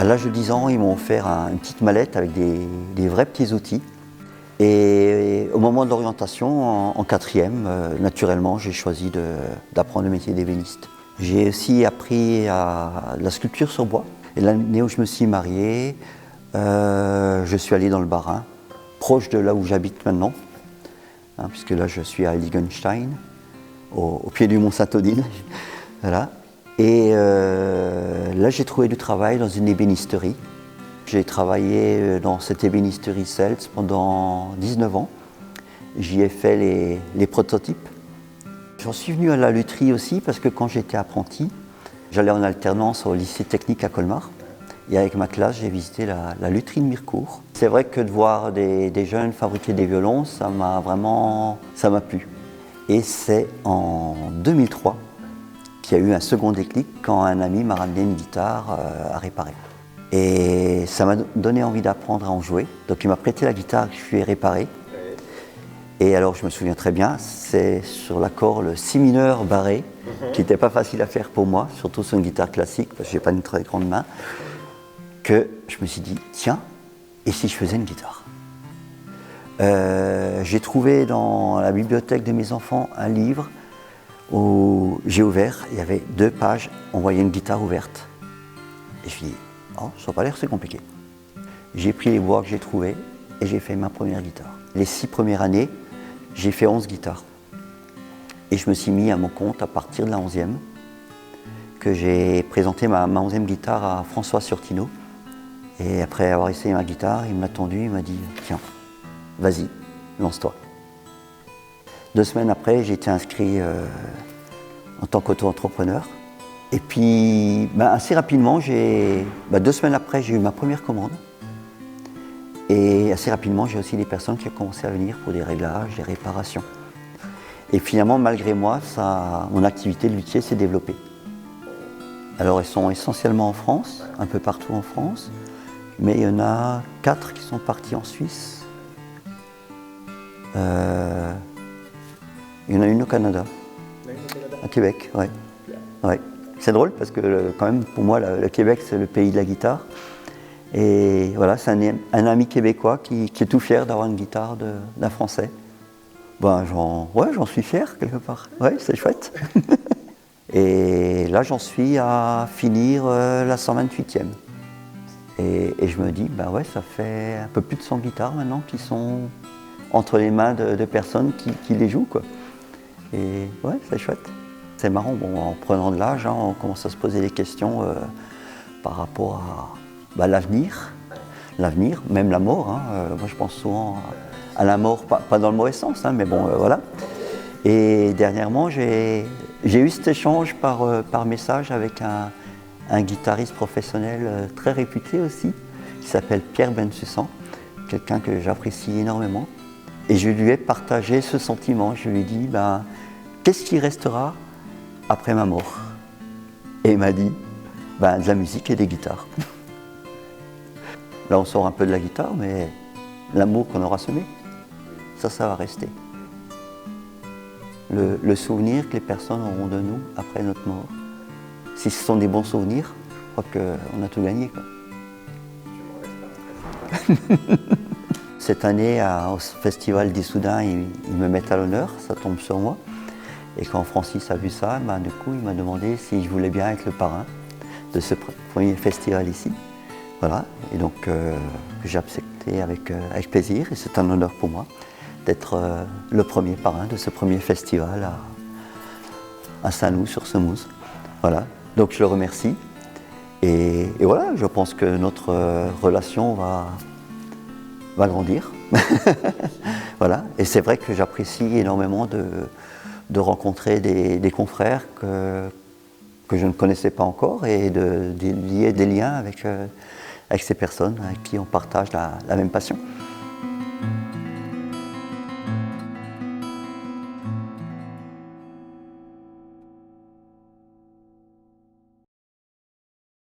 À l'âge de 10 ans, ils m'ont offert une petite mallette avec des vrais petits outils. Et au moment de l'orientation, en quatrième, naturellement, j'ai choisi d'apprendre le métier d'ébéniste. J'ai aussi appris la sculpture sur bois. Et l'année où je me suis marié, je suis allé dans le Bas-Rhin, proche de là où j'habite maintenant, hein, puisque là je suis à Heiligenstein, au pied du mont Saint-Odile. Voilà. Et là j'ai trouvé du travail dans une ébénisterie. J'ai travaillé dans cette ébénisterie Seltz pendant 19 ans. J'y ai fait les prototypes. J'en suis venu à la lutherie aussi parce que quand j'étais apprenti, j'allais en alternance au lycée technique à Colmar. Et avec ma classe, j'ai visité la lutherie de Mirecourt. C'est vrai que de voir des jeunes fabriquer des violons, ça m'a plu. Et c'est en 2003 qu'il y a eu un second déclic quand un ami m'a ramené une guitare à réparer. Et ça m'a donné envie d'apprendre à en jouer. Donc il m'a prêté la guitare que je lui ai réparée. Et alors je me souviens très bien, c'est sur l'accord le si mineur barré, qui n'était pas facile à faire pour moi, surtout sur une guitare classique, parce que je n'ai pas une très grande main, que je me suis dit, tiens, et si je faisais une guitare? J'ai trouvé dans la bibliothèque de mes enfants un livre où j'ai ouvert, il y avait 2 pages, on voyait une guitare ouverte. Et je me suis dit, oh, ça n'a pas l'air si compliqué. J'ai pris les bois que j'ai trouvés et j'ai fait ma première guitare. Les 6 premières années, j'ai fait 11 guitares. Et je me suis mis à mon compte à partir de la 11e, que j'ai présenté ma 11e guitare à François Surtino. Et après avoir essayé ma guitare, il m'a tendu, il m'a dit « Tiens, vas-y, lance-toi ». 2 semaines après, j'ai été inscrit en tant qu'auto-entrepreneur. Et puis, assez rapidement, 2 semaines après, j'ai eu ma première commande. Et assez rapidement, j'ai aussi des personnes qui ont commencé à venir pour des réglages, des réparations. Et finalement, malgré moi, mon activité de luthier s'est développée. Alors, elles sont essentiellement en France, un peu partout en France, mais il y en a 4 qui sont partis en Suisse. Il y en a une au Canada, à Québec, oui. Ouais. C'est drôle parce que quand même, pour moi, le Québec, c'est le pays de la guitare. Et voilà, c'est un ami québécois qui est tout fier d'avoir une guitare d'un Français. J'en suis fier quelque part. Ouais, c'est chouette. Et là, j'en suis à finir la 128e. Et je me dis, ça fait un peu plus de 100 guitares maintenant qui sont entre les mains de personnes qui les jouent, quoi. Et ouais, c'est chouette. C'est marrant, en prenant de l'âge, hein, on commence à se poser des questions par rapport à l'avenir, même la mort. Hein. Moi, je pense souvent à la mort, pas dans le mauvais sens, hein, mais bon, voilà. Et dernièrement, j'ai eu cet échange par message avec un guitariste professionnel très réputé aussi, qui s'appelle Pierre Bensussan, quelqu'un que j'apprécie énormément. Et je lui ai partagé ce sentiment. Je lui ai dit, qu'est-ce qui restera après ma mort? Et il m'a dit, de la musique et des guitares. Là, on sort un peu de la guitare, mais l'amour qu'on aura semé, ça va rester. Le souvenir que les personnes auront de nous après notre mort. Si ce sont des bons souvenirs, je crois qu'on a tout gagné, quoi. Cette année, au Festival d'Issoudun, ils me mettent à l'honneur, ça tombe sur moi. Et quand Francis a vu ça, du coup, il m'a demandé si je voulais bien être le parrain de ce premier festival ici. Voilà, et donc j'ai accepté avec plaisir, et c'est un honneur pour moi d'être le premier parrain de ce premier festival à Saint-Loup-sur-Semouse. Voilà, donc je le remercie. Et voilà, je pense que notre relation va grandir. Voilà, et c'est vrai que j'apprécie énormément de rencontrer des confrères que je ne connaissais pas encore et de lier des liens avec ces personnes avec qui on partage la même passion.